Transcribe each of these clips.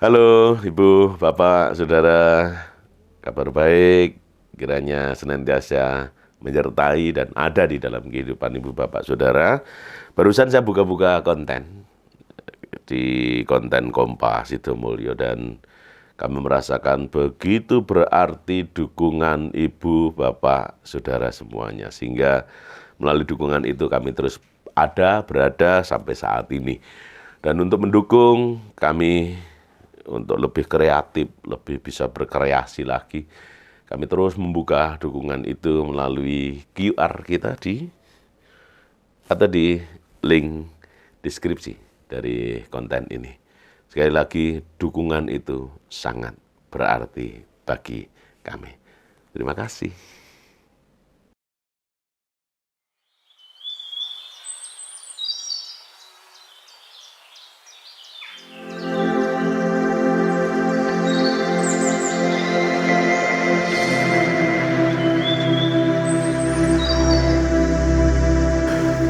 Halo Ibu, Bapak, Saudara, kabar baik, kiranya senantiasa menyertai dan ada di dalam kehidupan Ibu, Bapak, Saudara. Barusan saya buka-buka konten di konten Kompas Sidomulyo dan kami merasakan begitu berarti dukungan Ibu, Bapak, Saudara semuanya. Sehingga melalui dukungan itu kami terus berada sampai saat ini. Dan untuk mendukung kami untuk lebih kreatif, lebih bisa berkreasi lagi, kami terus membuka dukungan itu melalui QR kita atau di link deskripsi dari konten ini. Sekali lagi, dukungan itu sangat berarti bagi kami. Terima kasih.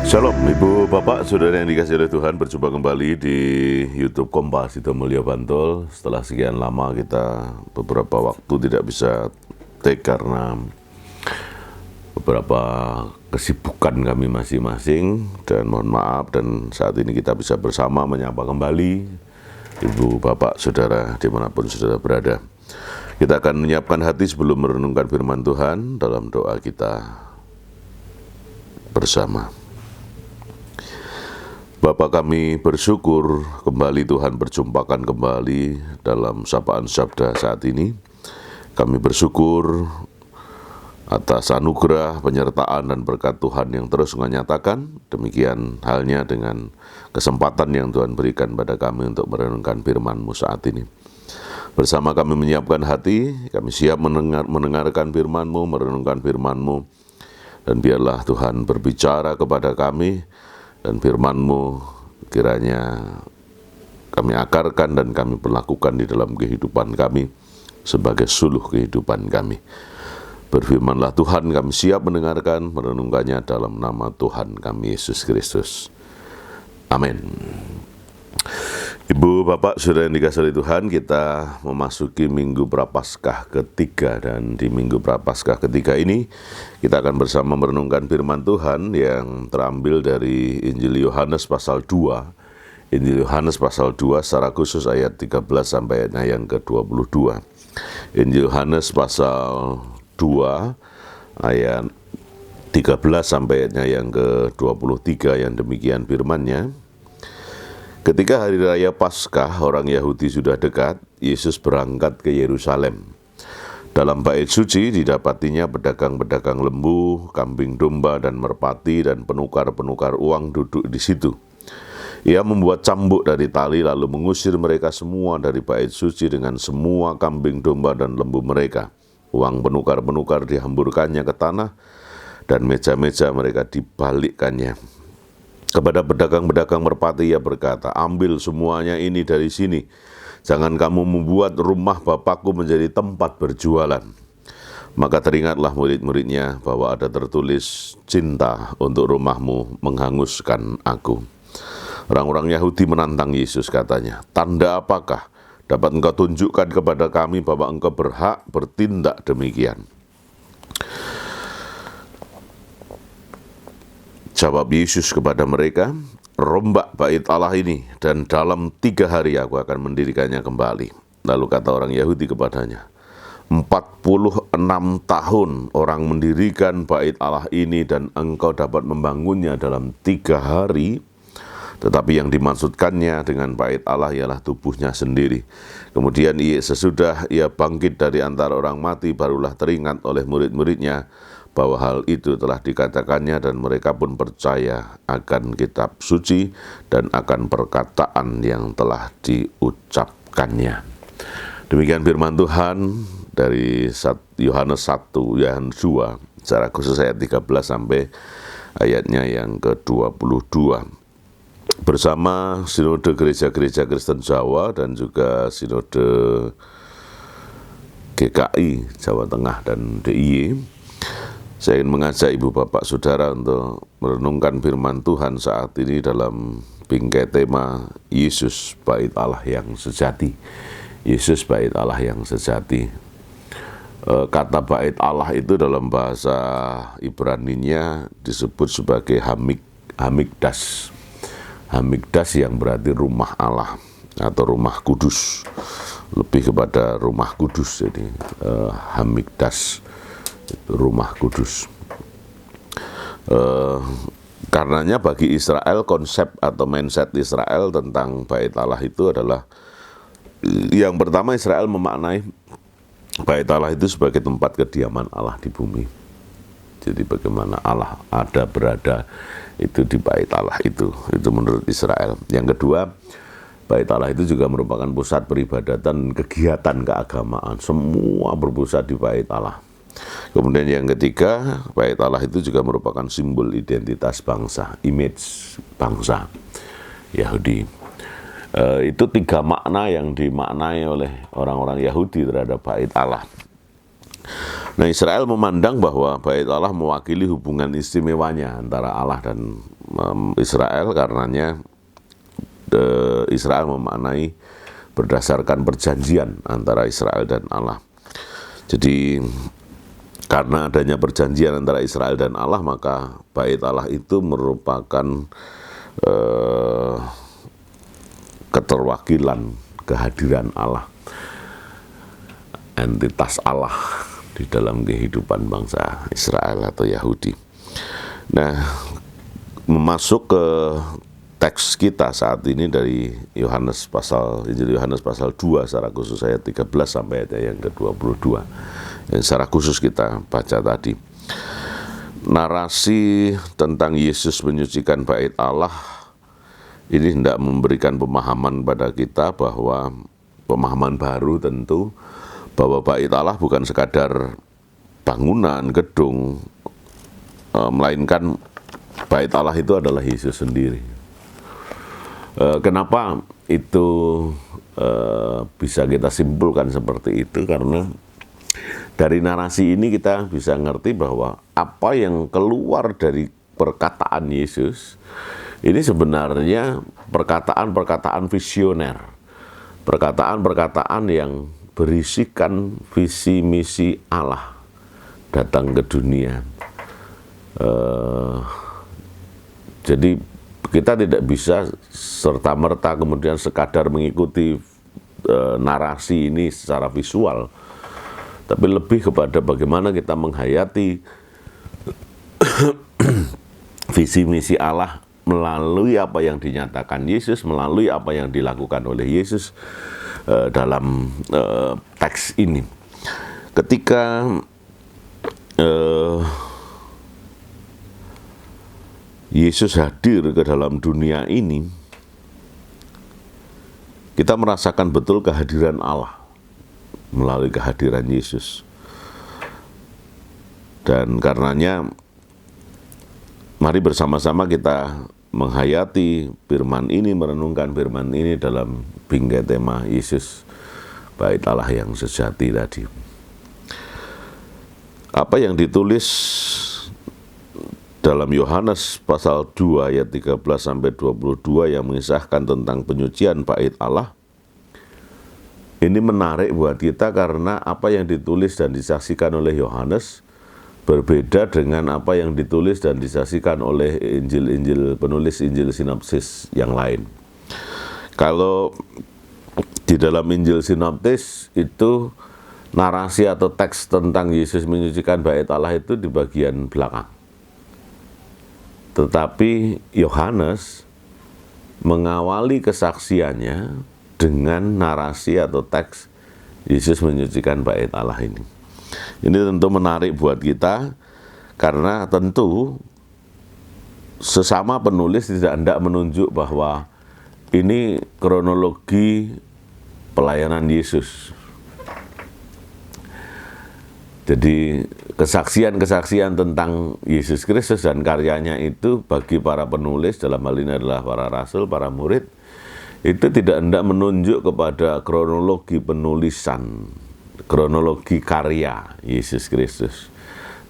Shalom, Ibu, Bapak, Saudara yang dikasihi oleh Tuhan, berjumpa kembali di YouTube Kompas Sidomulyo Bantul. Setelah sekian lama kita beberapa waktu tidak bisa take karena beberapa kesibukan kami masing-masing, dan mohon maaf, dan saat ini kita bisa bersama menyapa kembali Ibu, Bapak, Saudara dimanapun Saudara berada. Kita akan menyiapkan hati sebelum merenungkan firman Tuhan dalam doa kita bersama. Bapa, kami bersyukur kembali Tuhan berjumpakan kembali dalam sapaan sabda saat ini. Kami bersyukur atas anugerah, penyertaan dan berkat Tuhan yang terus menyatakan. Demikian halnya dengan kesempatan yang Tuhan berikan pada kami untuk merenungkan firman-Mu saat ini. Bersama kami menyiapkan hati, kami siap mendengarkan firman-Mu, merenungkan firman-Mu. Dan biarlah Tuhan berbicara kepada kami, dan firman-Mu kiranya kami akarkan dan kami perlakukan di dalam kehidupan kami sebagai suluh kehidupan kami. Berfirmanlah Tuhan, kami siap mendengarkan, merenungkannya dalam nama Tuhan kami Yesus Kristus. Amin. Ibu, Bapak, Saudara yang dikasihi oleh Tuhan, kita memasuki Minggu Prapaskah ketiga, dan di Minggu Prapaskah ketiga ini kita akan bersama merenungkan firman Tuhan yang terambil dari Injil Yohanes pasal 2. Injil Yohanes pasal 2 secara khusus ayat 13 sampai ayatnya yang ke-22. Injil Yohanes pasal 2 ayat 13 sampai ayatnya yang ke-23 yang demikian firman-Nya. Ketika hari raya Paskah orang Yahudi sudah dekat, Yesus berangkat ke Yerusalem. Dalam bait suci didapatinya pedagang-pedagang lembu, kambing domba dan merpati dan penukar-penukar uang duduk di situ. Ia membuat cambuk dari tali lalu mengusir mereka semua dari bait suci dengan semua kambing domba dan lembu mereka. Uang penukar-penukar dihamburkannya ke tanah dan meja-meja mereka dibalikkannya. Kepada pedagang-pedagang merpati ia berkata, "Ambil semuanya ini dari sini. Jangan kamu membuat rumah Bapakku menjadi tempat berjualan." Maka teringatlah murid-muridnya bahwa ada tertulis, "Cinta untuk rumahmu menghanguskan aku." Orang-orang Yahudi menantang Yesus, katanya, "Tanda apakah dapat engkau tunjukkan kepada kami bahwa engkau berhak bertindak demikian?" Jawab Yesus kepada mereka, "Rombak bait Allah ini, dan dalam 3 hari aku akan mendirikannya kembali." Lalu kata orang Yahudi kepadanya, 46 tahun orang mendirikan bait Allah ini dan engkau dapat membangunnya dalam 3 hari. Tetapi yang dimaksudkannya dengan bait Allah ialah tubuhnya sendiri. Kemudian sesudah ia bangkit dari antara orang mati, barulah teringat oleh murid-muridnya bahwa hal itu telah dikatakannya, dan mereka pun percaya akan kitab suci dan akan perkataan yang telah diucapkannya. Demikian firman Tuhan dari Yohanes 1, Yohanes 2, secara khusus ayat 13 sampai ayatnya yang ke-22. Bersama Sinode Gereja-Gereja Kristen Jawa dan juga Sinode GKI Jawa Tengah dan DIY, saya ingin mengajak Ibu, Bapak, Saudara untuk merenungkan firman Tuhan saat ini dalam bingkai tema Yesus bait Allah yang sejati. Yesus bait Allah yang sejati. Kata bait Allah itu dalam bahasa Ibraninya disebut sebagai Hamikdas. Hamikdas yang berarti rumah Allah atau rumah kudus, lebih kepada rumah kudus. Jadi Hamikdas itu rumah kudus. Karenanya bagi Israel, konsep atau mindset Israel tentang bait Allah itu adalah, yang pertama, Israel memaknai bait Allah itu sebagai tempat kediaman Allah di bumi. Jadi bagaimana Allah ada berada itu di bait Allah itu menurut Israel. Yang kedua, bait Allah itu juga merupakan pusat peribadatan, kegiatan keagamaan, semua berpusat di bait Allah. Kemudian yang ketiga, bait Allah itu juga merupakan simbol identitas bangsa, image bangsa Yahudi. Itu tiga makna yang dimaknai oleh orang-orang Yahudi terhadap bait Allah. Nah, Israel memandang bahwa bait Allah mewakili hubungan istimewanya antara Allah dan Israel, karenanya Israel memaknai berdasarkan perjanjian antara Israel dan Allah. Jadi karena adanya perjanjian antara Israel dan Allah, maka bait Allah itu merupakan keterwakilan kehadiran Allah, entitas Allah di dalam kehidupan bangsa Israel atau Yahudi. Nah, memasuk ke teks kita saat ini dari Injil Yohanes pasal 2 secara khusus ayat 13 sampai ayat yang ke-22. Yang secara khusus kita baca tadi. Narasi tentang Yesus menyucikan bait Allah ini hendak memberikan pemahaman pada kita, bahwa pemahaman baru tentu, bahwa bait Allah bukan sekadar bangunan, gedung, melainkan bait Allah itu adalah Yesus sendiri. Kenapa itu bisa kita simpulkan seperti itu? Karena dari narasi ini kita bisa ngerti bahwa apa yang keluar dari perkataan Yesus ini sebenarnya perkataan-perkataan visioner, perkataan-perkataan yang berisikan visi misi Allah datang ke dunia. Jadi kita tidak bisa serta-merta kemudian sekadar mengikuti narasi ini secara visual, tapi lebih kepada bagaimana kita menghayati visi misi Allah melalui apa yang dinyatakan Yesus, melalui apa yang dilakukan oleh Yesus dalam teks ini. Ketika Yesus hadir ke dalam dunia ini, kita merasakan betul kehadiran Allah melalui kehadiran Yesus. Dan karenanya mari bersama-sama kita menghayati firman ini, merenungkan firman ini dalam bingkai tema Yesus bait Allah yang sejati tadi. Apa yang ditulis dalam Yohanes pasal 2 ayat 13 sampai 22 yang mengisahkan tentang penyucian bait Allah, ini menarik buat kita karena apa yang ditulis dan disaksikan oleh Yohanes berbeda dengan apa yang ditulis dan disaksikan oleh penulis Injil sinopsis yang lain. Kalau di dalam Injil sinoptis itu narasi atau teks tentang Yesus menyucikan bait Allah itu di bagian belakang. Tetapi Yohanes mengawali kesaksiannya dengan narasi atau teks Yesus menyucikan bait Allah ini. Ini tentu menarik buat kita, karena tentu sesama penulis tidak hendak menunjuk bahwa ini kronologi pelayanan Yesus. Jadi kesaksian-kesaksian tentang Yesus Kristus dan karyanya itu bagi para penulis, dalam hal ini adalah para rasul, para murid, itu tidak hendak menunjuk kepada kronologi penulisan, kronologi karya Yesus Kristus,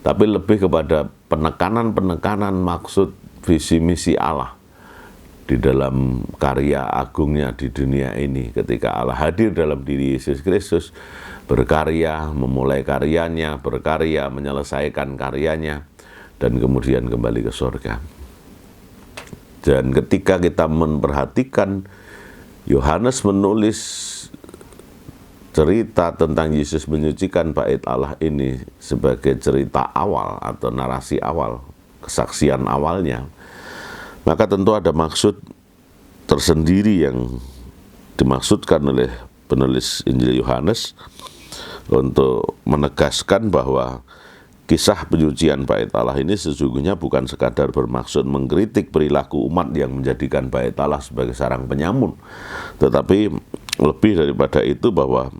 tapi lebih kepada penekanan-penekanan maksud visi misi Allah di dalam karya agungnya di dunia ini. Ketika Allah hadir dalam diri Yesus Kristus, berkarya, memulai karyanya, berkarya, menyelesaikan karyanya, dan kemudian kembali ke surga. Dan ketika kita memperhatikan Yohanes menulis cerita tentang Yesus menyucikan bait Allah ini sebagai cerita awal atau narasi awal, kesaksian awalnya, maka tentu ada maksud tersendiri yang dimaksudkan oleh penulis Injil Yohanes untuk menegaskan bahwa kisah penyucian bait Allah ini sesungguhnya bukan sekadar bermaksud mengkritik perilaku umat yang menjadikan bait Allah sebagai sarang penyamun, tetapi lebih daripada itu bahwa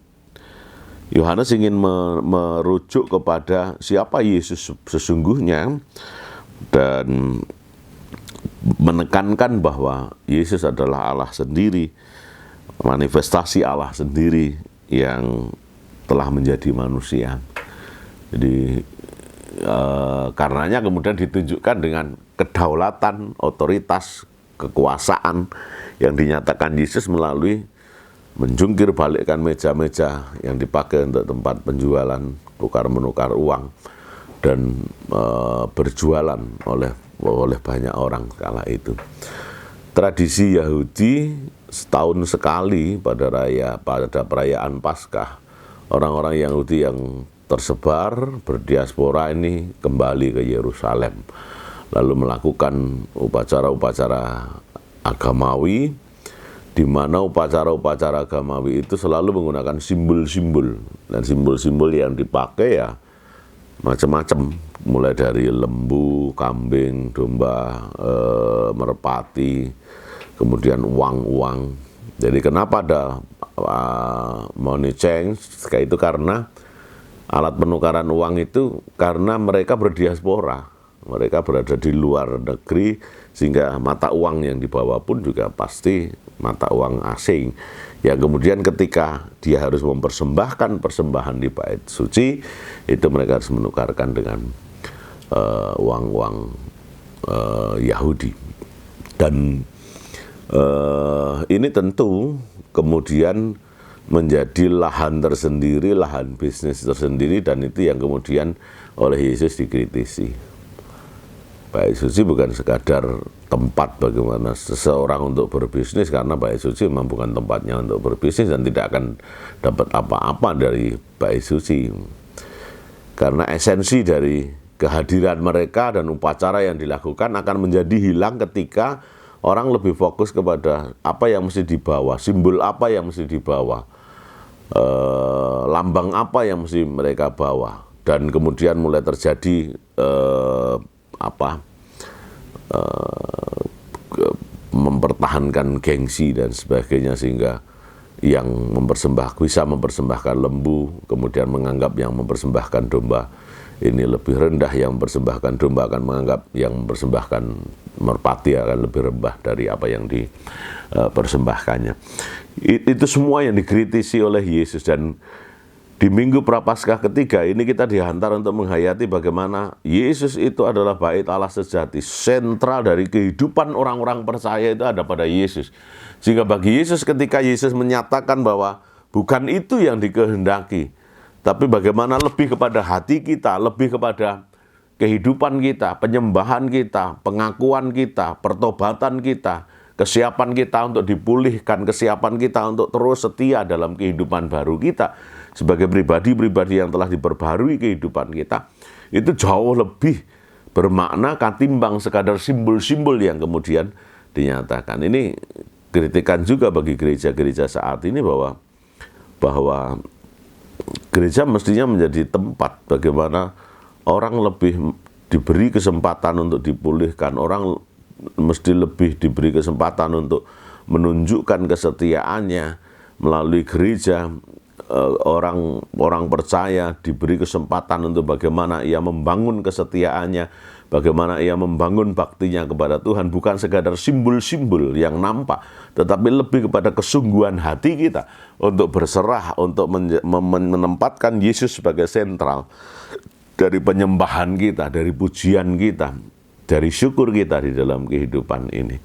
Yohanes ingin merujuk kepada siapa Yesus sesungguhnya dan menekankan bahwa Yesus adalah Allah sendiri, manifestasi Allah sendiri yang telah menjadi manusia. Jadi karenanya kemudian ditunjukkan dengan kedaulatan, otoritas, kekuasaan yang dinyatakan Yesus melalui menjungkir balikkan meja-meja yang dipakai untuk tempat penjualan, tukar-menukar uang, dan berjualan oleh banyak orang kala itu. Tradisi Yahudi setahun sekali pada perayaan Paskah, orang-orang Yahudi yang tersebar berdiaspora ini kembali ke Yerusalem, lalu melakukan upacara-upacara agamawi, di mana upacara-upacara agamawi itu selalu menggunakan simbol-simbol, dan simbol-simbol yang dipakai ya macam-macam, mulai dari lembu, kambing, domba, merpati, kemudian uang-uang. Jadi kenapa ada money change kayak itu, karena alat penukaran uang itu karena mereka berdiaspora, mereka berada di luar negeri, sehingga mata uang yang dibawa pun juga pasti mata uang asing. Yang kemudian ketika dia harus mempersembahkan persembahan di bait suci, itu mereka harus menukarkan dengan uang-uang Yahudi. Dan ini tentu kemudian menjadi lahan tersendiri, lahan bisnis tersendiri, dan itu yang kemudian oleh Yesus dikritisi. Bait suci bukan sekadar tempat bagaimana seseorang untuk berbisnis, karena bait suci memang bukan tempatnya untuk berbisnis dan tidak akan dapat apa-apa dari bait suci. Karena esensi dari kehadiran mereka dan upacara yang dilakukan akan menjadi hilang ketika orang lebih fokus kepada apa yang mesti dibawa, simbol apa yang mesti dibawa, lambang apa yang mesti mereka bawa, dan kemudian mulai terjadi mempertahankan gengsi dan sebagainya, sehingga yang bisa mempersembahkan lembu kemudian menganggap yang mempersembahkan domba ini lebih rendah, yang mempersembahkan domba akan menganggap yang mempersembahkan merpati akan lebih rendah dari apa yang dipersembahkannya. Itu semua yang dikritisi oleh Yesus. Dan di Minggu Prapaskah ketiga ini kita dihantar untuk menghayati bagaimana Yesus itu adalah bait Allah sejati. Sentral dari kehidupan orang-orang percaya itu ada pada Yesus. Sehingga bagi Yesus, ketika Yesus menyatakan bahwa bukan itu yang dikehendaki, tapi bagaimana lebih kepada hati kita, lebih kepada kehidupan kita, penyembahan kita, pengakuan kita, pertobatan kita, kesiapan kita untuk dipulihkan, kesiapan kita untuk terus setia dalam kehidupan baru kita sebagai pribadi-pribadi yang telah diperbarui kehidupan kita, itu jauh lebih bermakna ketimbang sekadar simbol-simbol yang kemudian dinyatakan. Ini kritikan juga bagi gereja-gereja saat ini bahwa gereja mestinya menjadi tempat bagaimana orang lebih diberi kesempatan untuk dipulihkan, orang mesti lebih diberi kesempatan untuk menunjukkan kesetiaannya melalui gereja. Orang percaya diberi kesempatan untuk bagaimana ia membangun kesetiaannya, bagaimana ia membangun baktinya kepada Tuhan, bukan sekadar simbol-simbol yang nampak, tetapi lebih kepada kesungguhan hati kita untuk berserah, untuk menempatkan Yesus sebagai sentral dari penyembahan kita, dari pujian kita, dari syukur kita di dalam kehidupan ini.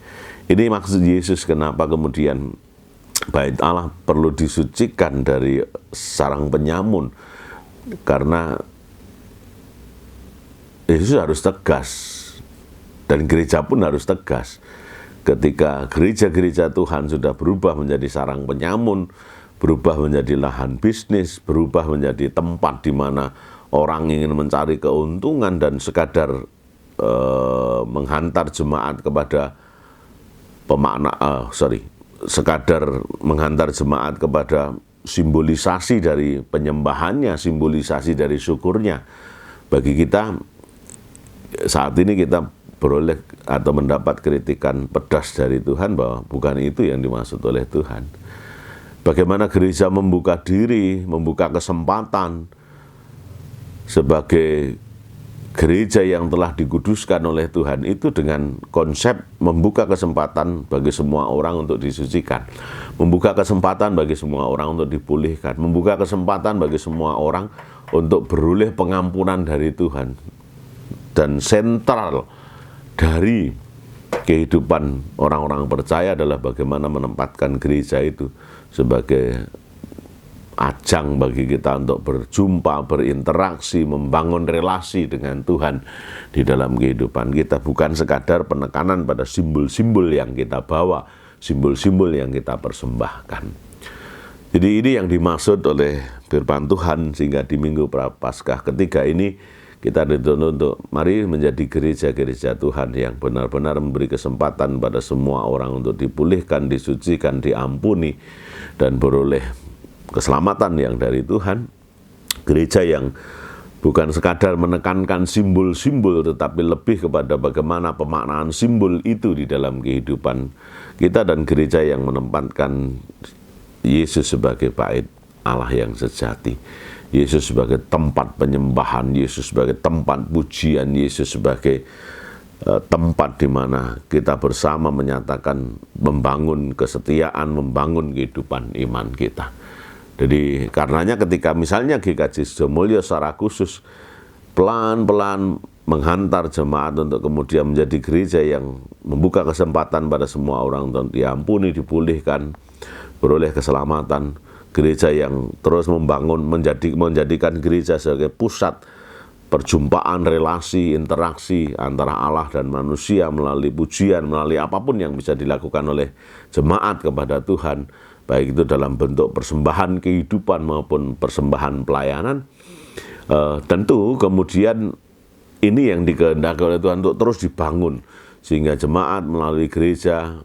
Ini maksud Yesus kenapa kemudian bait Allah perlu disucikan dari sarang penyamun, karena Yesus harus tegas dan gereja pun harus tegas. Ketika gereja-gereja Tuhan sudah berubah menjadi sarang penyamun, berubah menjadi lahan bisnis, berubah menjadi tempat di mana orang ingin mencari keuntungan dan sekadar menghantar jemaat kepada sekadar menghantar jemaat kepada simbolisasi dari penyembahannya, simbolisasi dari syukurnya. Bagi kita saat ini kita beroleh atau mendapat kritikan pedas dari Tuhan bahwa bukan itu yang dimaksud oleh Tuhan. Bagaimana gereja membuka diri, membuka kesempatan sebagai gereja yang telah dikuduskan oleh Tuhan itu dengan konsep membuka kesempatan bagi semua orang untuk disucikan, membuka kesempatan bagi semua orang untuk dipulihkan, membuka kesempatan bagi semua orang untuk beroleh pengampunan dari Tuhan. Dan sentral dari kehidupan orang-orang percaya adalah bagaimana menempatkan gereja itu sebagai ajang bagi kita untuk berjumpa, berinteraksi, membangun relasi dengan Tuhan di dalam kehidupan kita. Bukan sekadar penekanan pada simbol-simbol yang kita bawa, simbol-simbol yang kita persembahkan. Jadi ini yang dimaksud oleh firman Tuhan, sehingga di Minggu Prapaskah ketiga ini kita dituntut untuk mari menjadi gereja-gereja Tuhan yang benar-benar memberi kesempatan pada semua orang untuk dipulihkan, disucikan, diampuni, dan beroleh keselamatan yang dari Tuhan. Gereja yang bukan sekadar menekankan simbol-simbol, tetapi lebih kepada bagaimana pemaknaan simbol itu di dalam kehidupan kita, dan gereja yang menempatkan Yesus sebagai bait Allah yang sejati, Yesus sebagai tempat penyembahan, Yesus sebagai tempat pujian, Yesus sebagai tempat di mana kita bersama menyatakan membangun kesetiaan, membangun kehidupan iman kita. Jadi karenanya ketika misalnya GKJ Sidomulyo secara khusus pelan-pelan menghantar jemaat untuk kemudian menjadi gereja yang membuka kesempatan pada semua orang untuk diampuni, dipulihkan, beroleh keselamatan, gereja yang terus menjadikan gereja sebagai pusat perjumpaan, relasi, interaksi antara Allah dan manusia melalui pujian, melalui apapun yang bisa dilakukan oleh jemaat kepada Tuhan, baik itu dalam bentuk persembahan kehidupan maupun persembahan pelayanan. Tentu kemudian ini yang dikehendaki oleh Tuhan untuk terus dibangun, sehingga jemaat melalui gereja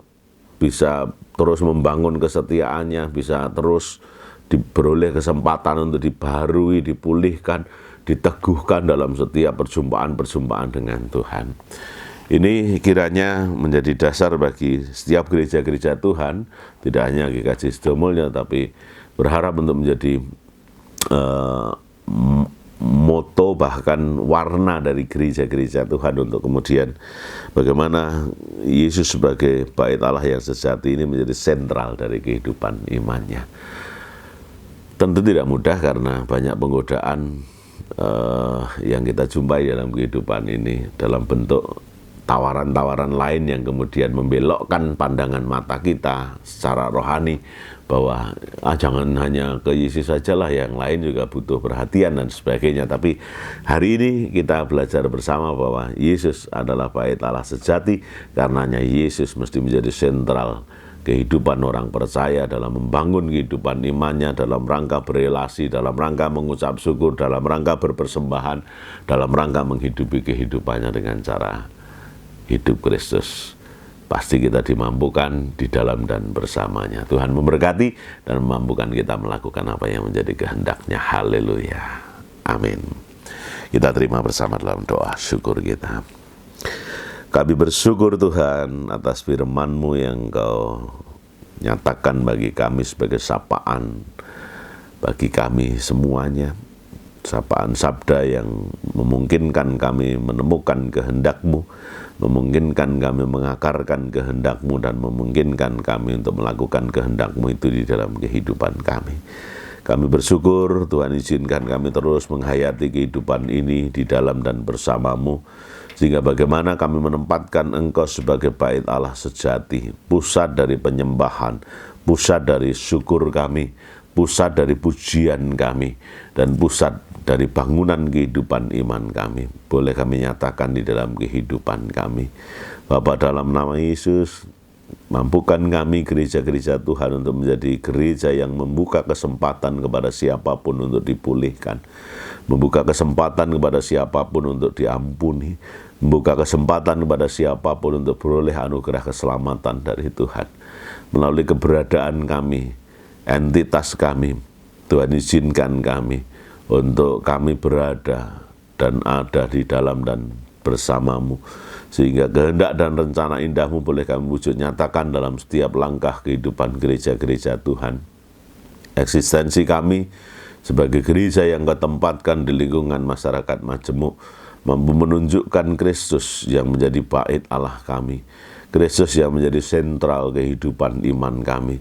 bisa terus membangun kesetiaannya, bisa terus diperoleh kesempatan untuk dibaharui, dipulihkan, diteguhkan dalam setiap perjumpaan-perjumpaan dengan Tuhan. Ini kiranya menjadi dasar bagi setiap gereja-gereja Tuhan, tidak hanya GKJ Sidomulyo, tapi berharap untuk menjadi moto bahkan warna dari gereja-gereja Tuhan, untuk kemudian bagaimana Yesus sebagai bait Allah yang sejati ini menjadi sentral dari kehidupan imannya. Tentu tidak mudah karena banyak penggodaan yang kita jumpai dalam kehidupan ini dalam bentuk tawaran-tawaran lain yang kemudian membelokkan pandangan mata kita secara rohani bahwa jangan hanya ke Yesus sajalah, yang lain juga butuh perhatian dan sebagainya. Tapi hari ini kita belajar bersama bahwa Yesus adalah bait Allah sejati, karenanya Yesus mesti menjadi sentral kehidupan orang percaya dalam membangun kehidupan imannya, dalam rangka berelasi, dalam rangka mengucap syukur, dalam rangka berpersembahan, dalam rangka menghidupi kehidupannya dengan cara hidup Kristus. Pasti kita dimampukan di dalam dan bersamanya. Tuhan memberkati dan memampukan kita melakukan apa yang menjadi kehendaknya. Haleluya. Amin. Kita terima bersama dalam doa syukur kita. Kami bersyukur Tuhan atas firman-Mu yang Engkau nyatakan bagi kami sebagai sapaan bagi kami semuanya. Sapaan sabda yang memungkinkan kami menemukan kehendak-Mu, memungkinkan kami mengakarkan kehendak-Mu, dan memungkinkan kami untuk melakukan kehendak-Mu itu di dalam kehidupan kami. Kami bersyukur Tuhan izinkan kami terus menghayati kehidupan ini di dalam dan bersama-Mu, sehingga bagaimana kami menempatkan Engkau sebagai bait Allah sejati, pusat dari penyembahan, pusat dari syukur kami, pusat dari pujian kami, dan pusat dari bangunan kehidupan iman kami. Boleh kami nyatakan di dalam kehidupan kami. Bapa, dalam nama Yesus, mampukan kami gereja-gereja Tuhan untuk menjadi gereja yang membuka kesempatan kepada siapapun untuk dipulihkan, membuka kesempatan kepada siapapun untuk diampuni, membuka kesempatan kepada siapapun untuk beroleh anugerah keselamatan dari Tuhan. Melalui keberadaan kami, entitas kami, Tuhan izinkan kami untuk kami berada dan ada di dalam dan bersama-Mu, sehingga kehendak dan rencana indah-Mu boleh kami wujud nyatakan dalam setiap langkah kehidupan gereja-gereja Tuhan. Eksistensi kami sebagai gereja yang Kau tempatkan di lingkungan masyarakat Majemuk mampu menunjukkan Kristus yang menjadi bait Allah kami, Kristus yang menjadi sentral kehidupan iman kami,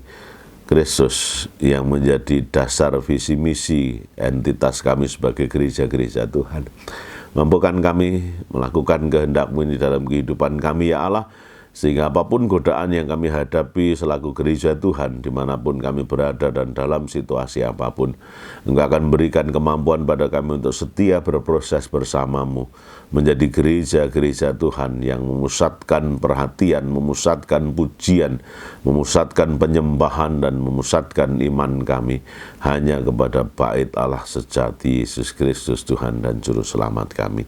Kristus yang menjadi dasar visi misi entitas kami sebagai gereja-gereja Tuhan. Mampukan kami melakukan kehendak-Mu di dalam kehidupan kami, ya Allah, sehingga apapun godaan yang kami hadapi selaku gereja Tuhan, dimanapun kami berada dan dalam situasi apapun, Engkau akan berikan kemampuan pada kami untuk setia berproses bersama-Mu, menjadi gereja-gereja Tuhan yang memusatkan perhatian, memusatkan pujian, memusatkan penyembahan, dan memusatkan iman kami hanya kepada bait Allah sejati, Yesus Kristus Tuhan dan Juru Selamat kami.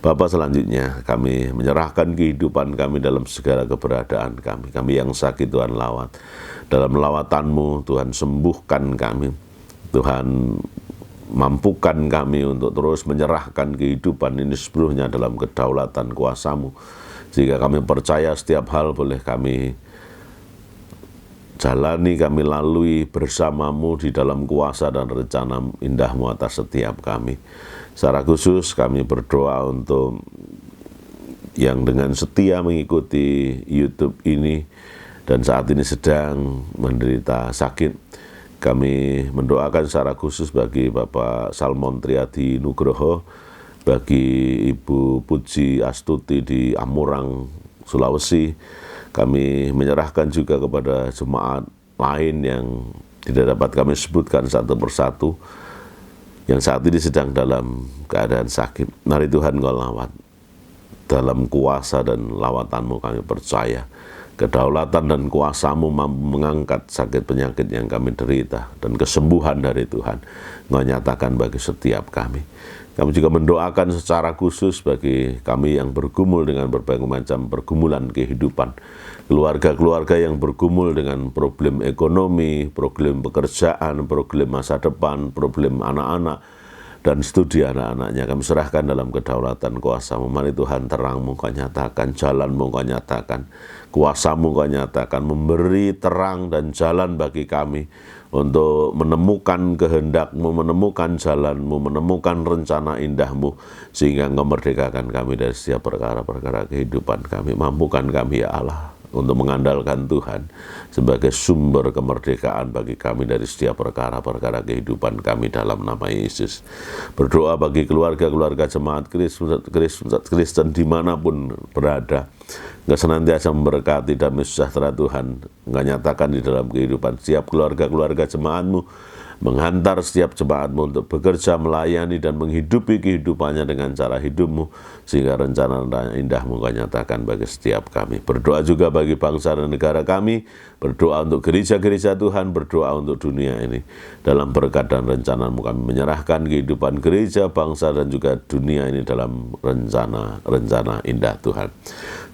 Bapa, selanjutnya kami menyerahkan kehidupan kami dalam segala keberadaan kami. Kami yang sakit Tuhan lawat. Dalam lawatan-Mu Tuhan sembuhkan kami. Tuhan mampukan kami untuk terus menyerahkan kehidupan ini sepenuhnya dalam kedaulatan kuasa-Mu, sehingga kami percaya setiap hal boleh kami jalani, kami lalui bersama-Mu di dalam kuasa dan rencana indah-Mu atas setiap kami. Secara khusus kami berdoa untuk yang dengan setia mengikuti YouTube ini dan saat ini sedang menderita sakit. Kami mendoakan secara khusus bagi Bapak Salmon Triadi Nugroho, bagi Ibu Puji Astuti di Amurang, Sulawesi. Kami menyerahkan juga kepada jemaat lain yang tidak dapat kami sebutkan satu persatu, yang saat ini sedang dalam keadaan sakit. Mari Tuhan Kau lawat. Dalam kuasa dan lawatan-Mu kami percaya kedaulatan dan kuasa-Mu mampu mengangkat sakit penyakit yang kami derita, dan kesembuhan dari Tuhan Engkau nyatakan bagi setiap kami. Kami juga mendoakan secara khusus bagi kami yang bergumul dengan berbagai macam pergumulan kehidupan, keluarga-keluarga yang bergumul dengan problem ekonomi, problem pekerjaan, problem masa depan, problem anak-anak dan studi anak-anaknya. Kami serahkan dalam kedaulatan kuasa-Mu. Mari Tuhan, terang-Mu Kau nyatakan, jalan-Mu Kau nyatakan, kuasa-Mu Kau nyatakan, memberi terang dan jalan bagi kami untuk menemukan kehendak-Mu, menemukan jalan-Mu, menemukan rencana indah-Mu, sehingga Engkau merdekakan kami dari setiap perkara-perkara kehidupan kami. Mampukan kami, ya Allah, untuk mengandalkan Tuhan sebagai sumber kemerdekaan bagi kami dari setiap perkara-perkara kehidupan kami dalam nama Yesus. Berdoa bagi keluarga-keluarga jemaat Kristen dimanapun berada, Engkau senantiasa memberkati damai sejahtera Tuhan Engkau nyatakan di dalam kehidupan setiap keluarga-keluarga jemaat-Mu, menghantar setiap jemaat-Mu untuk bekerja, melayani, dan menghidupi kehidupannya dengan cara hidup-Mu, sehingga rencana indah-Mu Kau nyatakan bagi setiap kami. Berdoa juga bagi bangsa dan negara kami, berdoa untuk gereja-gereja Tuhan, berdoa untuk dunia ini. Dalam berkat dan rencana-Mu kami menyerahkan kehidupan gereja, bangsa, dan juga dunia ini dalam rencana indah Tuhan.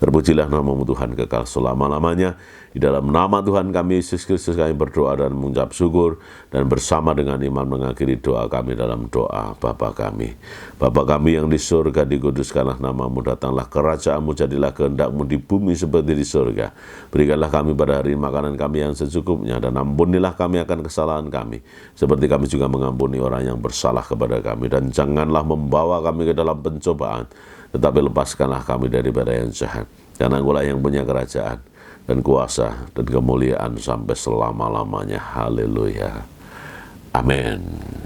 Terpujilah nama-Mu Tuhan kekal selama-lamanya. Di dalam nama Tuhan kami Yesus Kristus kami berdoa dan mengucap syukur, dan bersama dengan iman mengakhiri doa kami dalam doa Bapa kami. Bapa kami yang di surga, dikuduskanlah nama-Mu, datanglah kerajaan-Mu, jadilah kehendak-Mu di bumi seperti di surga. Berikanlah kami pada hari makanan kami yang secukupnya, dan ampunilah kami akan kesalahan kami, seperti kami juga mengampuni orang yang bersalah kepada kami. Dan janganlah membawa kami ke dalam pencobaan, tetapi lepaskanlah kami daripada yang jahat. Karena Engkau-lah yang punya kerajaan dan kuasa dan kemuliaan sampai selama-lamanya. Haleluya. Amin.